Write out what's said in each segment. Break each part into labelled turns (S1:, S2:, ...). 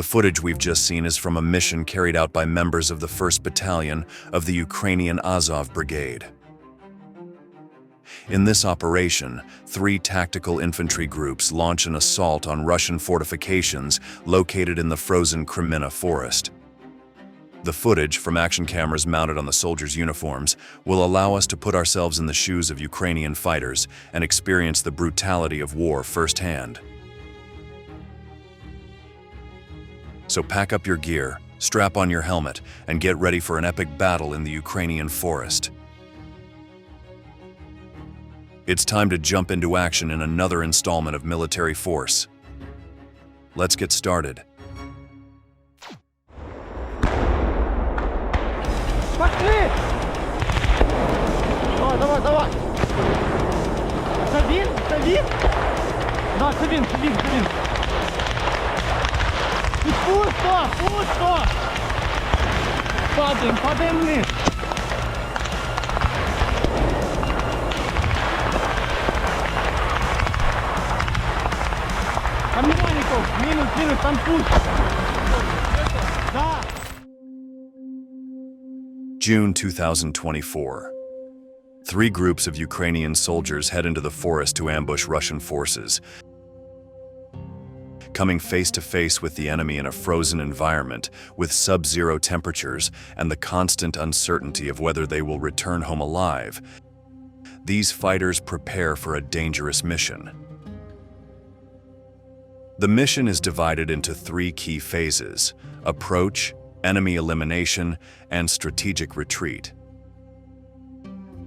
S1: The footage we've just seen is from a mission carried out by members of the 1st Battalion of the Ukrainian Azov Brigade. In this operation, 3 tactical infantry groups launch an assault on Russian fortifications located in the frozen Kreminna forest. The footage from action cameras mounted on the soldiers' uniforms will allow us to put ourselves in the shoes of Ukrainian fighters and experience the brutality of war firsthand. So pack up your gear, strap on your helmet, and get ready for an epic battle in the Ukrainian forest. It's time to jump into action in another installment of military force. Let's get started.
S2: Пошли! Давай, давай, давай! Савин, Савин! Да, Савин, Савин, Савин! И пусто, пусто! Падаем, падаем вниз! Там Мироников, минус, там пусто! Да!
S1: June 2024. 3 groups of Ukrainian soldiers head into the forest to ambush Russian forces. Coming face to face with the enemy in a frozen environment with sub-zero temperatures and the constant uncertainty of whether they will return home alive, these fighters prepare for a dangerous mission. The mission is divided into 3 key phases: approach, enemy elimination, and strategic retreat.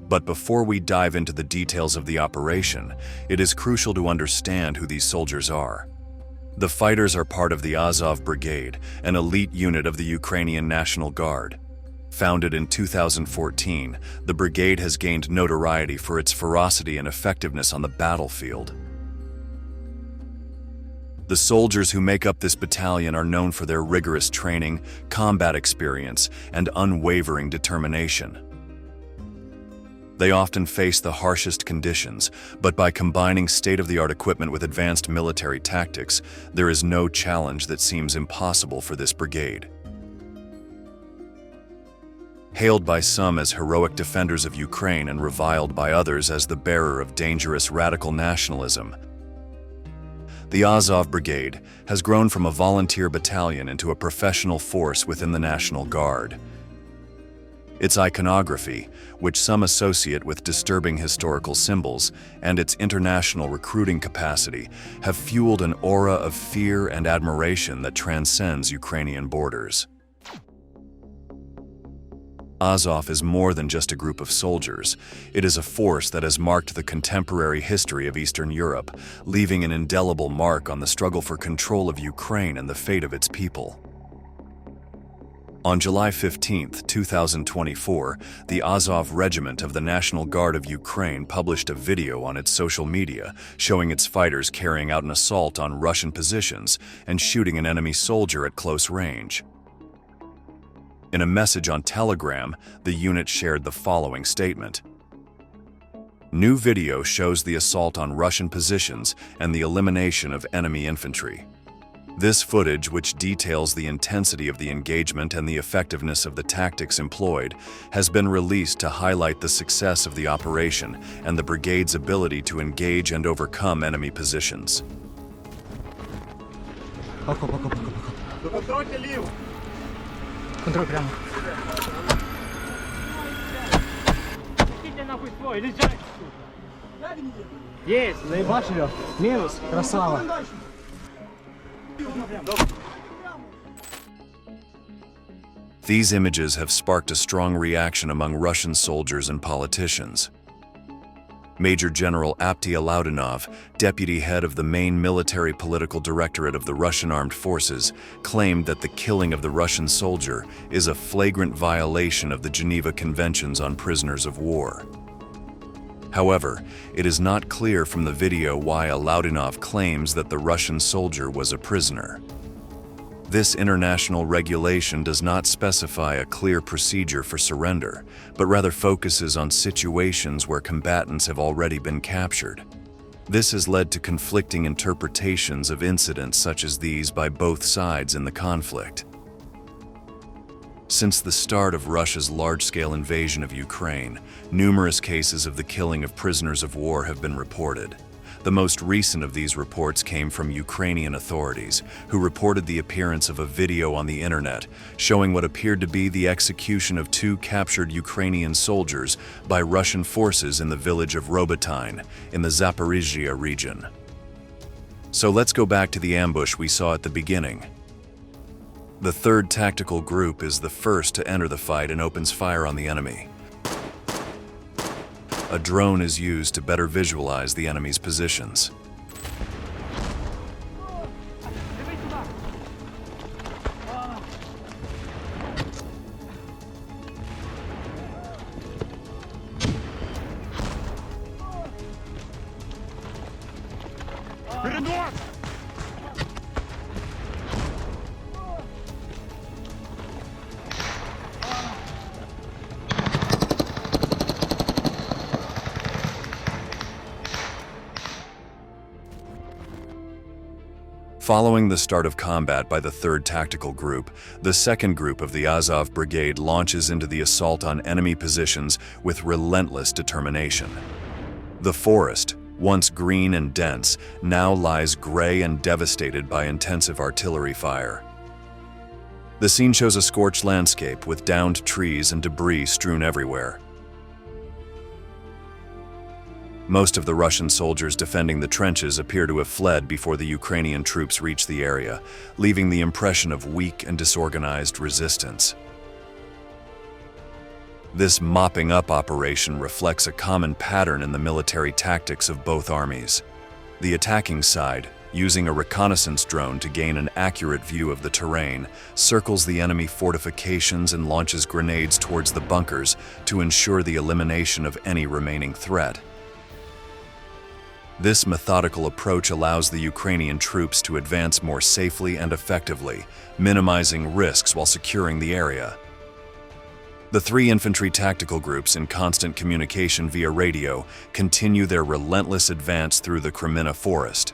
S1: But before we dive into the details of the operation, it is crucial to understand who these soldiers are. The fighters are part of the Azov Brigade, an elite unit of the Ukrainian National Guard. Founded in 2014, the brigade has gained notoriety for its ferocity and effectiveness on the battlefield. The soldiers who make up this battalion are known for their rigorous training, combat experience, and unwavering determination. They often face the harshest conditions, but by combining state-of-the-art equipment with advanced military tactics, there is no challenge that seems impossible for this brigade. Hailed by some as heroic defenders of Ukraine and reviled by others as the bearer of dangerous radical nationalism, the Azov Brigade has grown from a volunteer battalion into a professional force within the National Guard. Its iconography, which some associate with disturbing historical symbols, and its international recruiting capacity have fueled an aura of fear and admiration that transcends Ukrainian borders. Azov is more than just a group of soldiers. It is a force that has marked the contemporary history of Eastern Europe, leaving an indelible mark on the struggle for control of Ukraine and the fate of its people. On July 15, 2024, the Azov Regiment of the National Guard of Ukraine published a video on its social media showing its fighters carrying out an assault on Russian positions and shooting an enemy soldier at close range. In a message on Telegram, the unit shared the following statement. New video shows the assault on Russian positions and the elimination of enemy infantry. This footage, which details the intensity of the engagement and the effectiveness of the tactics employed, has been released to highlight the success of the operation and the brigade's ability to engage and overcome enemy positions.
S2: Контроль прямо. Идите нахуй свой, лежать тут. Есть, заебашь ее. Минус, красава.
S1: These images have sparked a strong reaction among Russian soldiers and politicians. Major General Apty Alaudinov, deputy head of the main military political directorate of the Russian Armed Forces, claimed that the killing of the Russian soldier is a flagrant violation of the Geneva Conventions on Prisoners of War. However, it is not clear from the video why Alaudinov claims that the Russian soldier was a prisoner. This international regulation does not specify a clear procedure for surrender, but rather focuses on situations where combatants have already been captured. This has led to conflicting interpretations of incidents such as these by both sides in the conflict. Since the start of Russia's large-scale invasion of Ukraine, numerous cases of the killing of prisoners of war have been reported. The most recent of these reports came from Ukrainian authorities, who reported the appearance of a video on the internet showing what appeared to be the execution of 2 captured Ukrainian soldiers by Russian forces in the village of Robotyne in the Zaporizhia region. So let's go back to the ambush we saw at the beginning. The 3rd Tactical Group is the first to enter the fight and opens fire on the enemy. A drone is used to better visualize the enemy's positions. Following the start of combat by the 3rd Tactical Group, the 2nd Group of the Azov Brigade launches into the assault on enemy positions with relentless determination. The forest, once green and dense, now lies gray and devastated by intensive artillery fire. The scene shows a scorched landscape with downed trees and debris strewn everywhere. Most of the Russian soldiers defending the trenches appear to have fled before the Ukrainian troops reached the area, leaving the impression of weak and disorganized resistance. This mopping up operation reflects a common pattern in the military tactics of both armies. The attacking side, using a reconnaissance drone to gain an accurate view of the terrain, circles the enemy fortifications and launches grenades towards the bunkers to ensure the elimination of any remaining threat. This methodical approach allows the Ukrainian troops to advance more safely and effectively, minimizing risks while securing the area. The 3 infantry tactical groups in constant communication via radio continue their relentless advance through the Kreminna forest.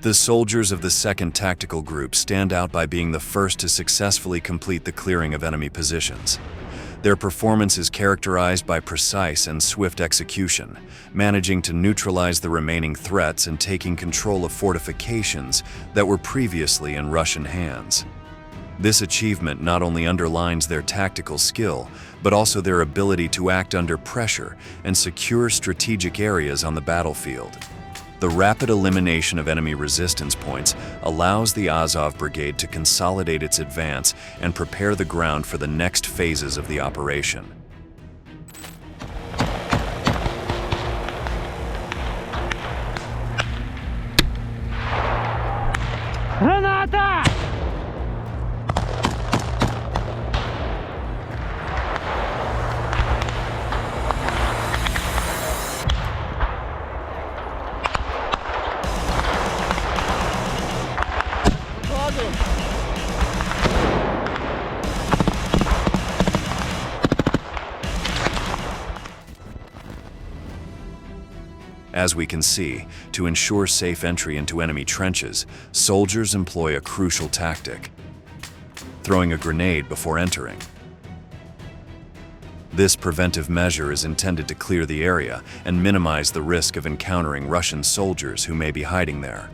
S1: The soldiers of the 2nd Tactical Group stand out by being the first to successfully complete the clearing of enemy positions. Their performance is characterized by precise and swift execution, managing to neutralize the remaining threats and taking control of fortifications that were previously in Russian hands. This achievement not only underlines their tactical skill, but also their ability to act under pressure and secure strategic areas on the battlefield. The rapid elimination of enemy resistance points allows the Azov Brigade to consolidate its advance and prepare the ground for the next phases of the operation.
S2: Granata!
S1: As we can see, to ensure safe entry into enemy trenches, soldiers employ a crucial tactic: throwing a grenade before entering. This preventive measure is intended to clear the area and minimize the risk of encountering Russian soldiers who may be hiding there.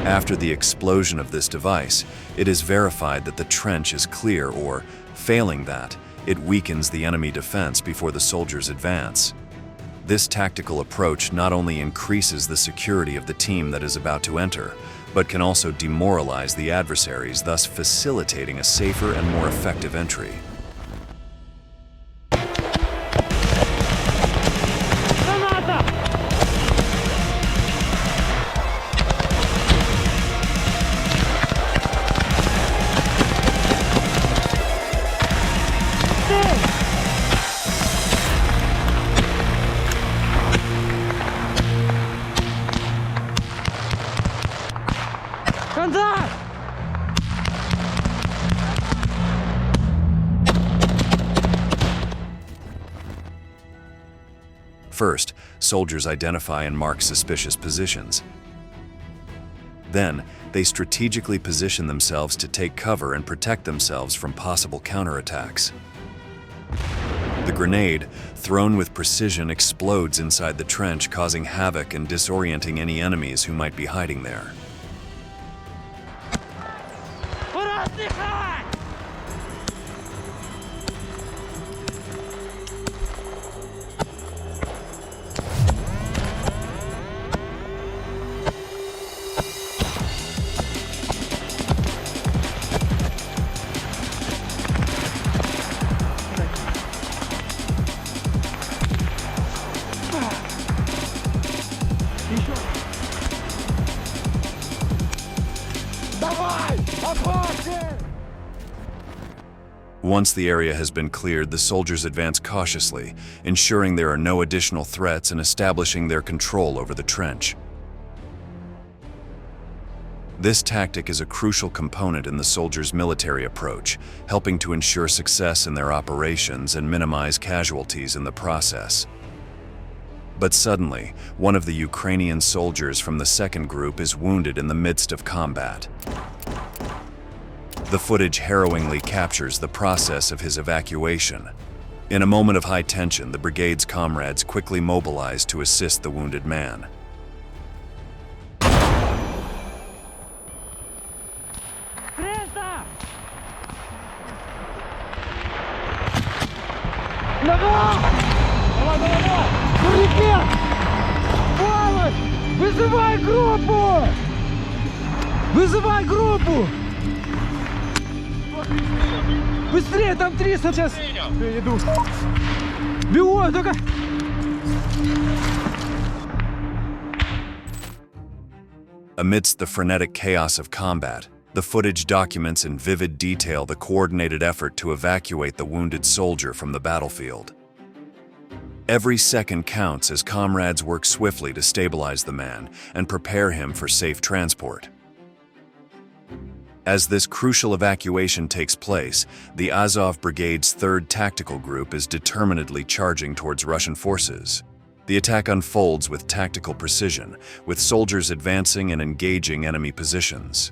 S1: After the explosion of this device, it is verified that the trench is clear, or, failing that, it weakens the enemy defense before the soldiers advance. This tactical approach not only increases the security of the team that is about to enter, but can also demoralize the adversaries, thus facilitating a safer and more effective entry. First, soldiers identify and mark suspicious positions. Then, they strategically position themselves to take cover and protect themselves from possible counterattacks. The grenade, thrown with precision, explodes inside the trench, causing havoc and disorienting any enemies who might be hiding there. Once the area has been cleared, the soldiers advance cautiously, ensuring there are no additional threats and establishing their control over the trench. This tactic is a crucial component in the soldiers' military approach, helping to ensure success in their operations and minimize casualties in the process. But suddenly, one of the Ukrainian soldiers from the second group is wounded in the midst of combat. The footage harrowingly captures the process of his evacuation. In a moment of high tension, the brigade's comrades quickly mobilize to assist the wounded man.
S2: Вызывай группу! Вызывай группу! Быстрее, там 300 сейчас! Я иду! Бегу, только!
S1: Amidst the frenetic chaos of combat, the footage documents in vivid detail the coordinated effort to evacuate the wounded soldier from the battlefield. Every second counts as comrades work swiftly to stabilize the man and prepare him for safe transport. As this crucial evacuation takes place, the Azov Brigade's 3rd Tactical Group is determinedly charging towards Russian forces. The attack unfolds with tactical precision, with soldiers advancing and engaging enemy positions.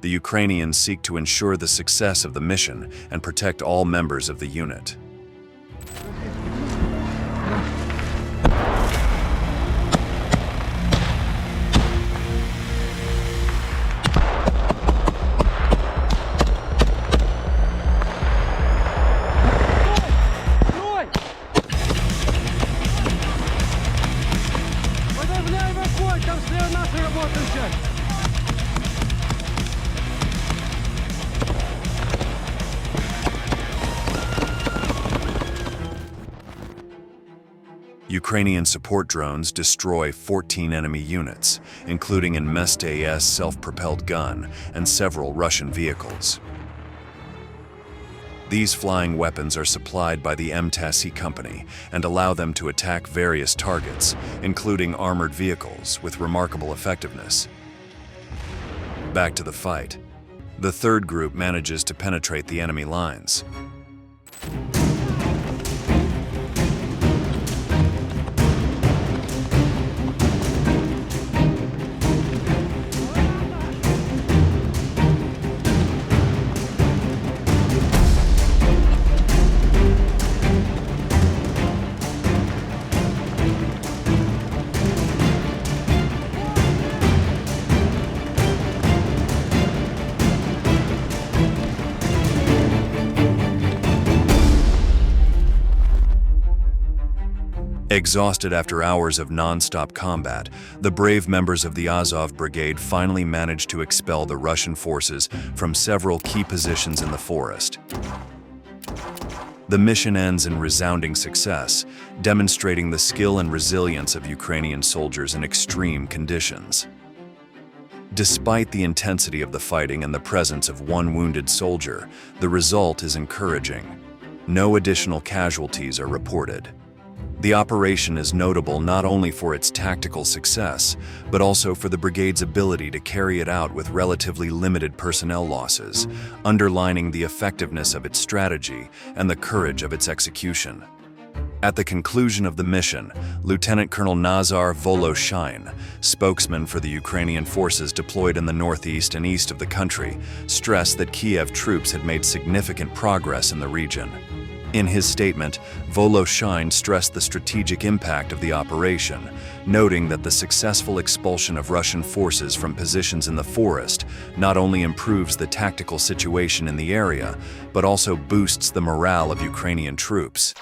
S1: The Ukrainians seek to ensure the success of the mission and protect all members of the unit. Ukrainian support drones destroy 14 enemy units, including an Mest-AS self-propelled gun and several Russian vehicles. These flying weapons are supplied by the MTASI company and allow them to attack various targets, including armored vehicles, with remarkable effectiveness. Back to the fight. The 3rd group manages to penetrate the enemy lines. Exhausted after hours of non-stop combat, the brave members of the Azov Brigade finally managed to expel the Russian forces from several key positions in the forest. The mission ends in resounding success, demonstrating the skill and resilience of Ukrainian soldiers in extreme conditions. Despite the intensity of the fighting and the presence of one wounded soldier, the result is encouraging. No additional casualties are reported. The operation is notable not only for its tactical success, but also for the brigade's ability to carry it out with relatively limited personnel losses, underlining the effectiveness of its strategy and the courage of its execution. At the conclusion of the mission, Lieutenant Colonel Nazar Voloshin, spokesman for the Ukrainian forces deployed in the northeast and east of the country, stressed that Kiev troops had made significant progress in the region. In his statement, Voloshin stressed the strategic impact of the operation, noting that the successful expulsion of Russian forces from positions in the forest not only improves the tactical situation in the area, but also boosts the morale of Ukrainian troops.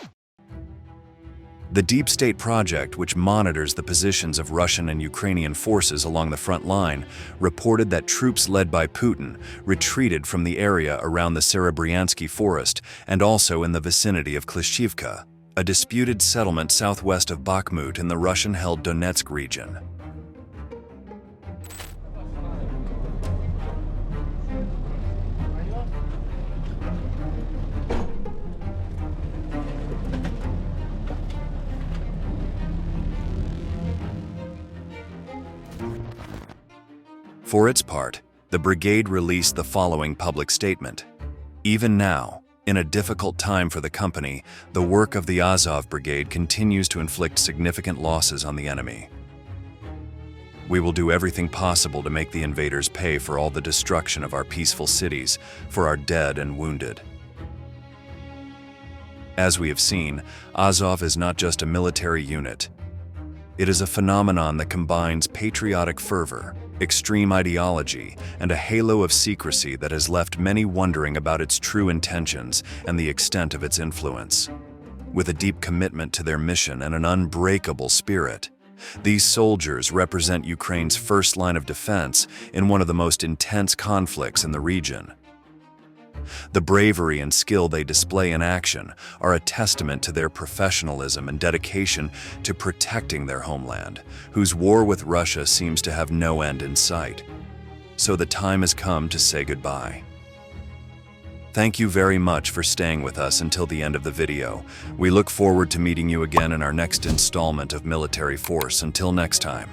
S1: The Deep State Project, which monitors the positions of Russian and Ukrainian forces along the front line, reported that troops led by Putin retreated from the area around the Serebryansky forest and also in the vicinity of Klishchivka, a disputed settlement southwest of Bakhmut in the Russian-held Donetsk region. For its part, the brigade released the following public statement. Even now, in a difficult time for the company, the work of the Azov Brigade continues to inflict significant losses on the enemy. We will do everything possible to make the invaders pay for all the destruction of our peaceful cities, for our dead and wounded. As we have seen, Azov is not just a military unit. It is a phenomenon that combines patriotic fervor, extreme ideology, and a halo of secrecy that has left many wondering about its true intentions and the extent of its influence. With a deep commitment to their mission and an unbreakable spirit, these soldiers represent Ukraine's first line of defense in one of the most intense conflicts in the region. The bravery and skill they display in action are a testament to their professionalism and dedication to protecting their homeland, whose war with Russia seems to have no end in sight. So the time has come to say goodbye. Thank you very much for staying with us until the end of the video. We look forward to meeting you again in our next installment of Military Force. Until next time.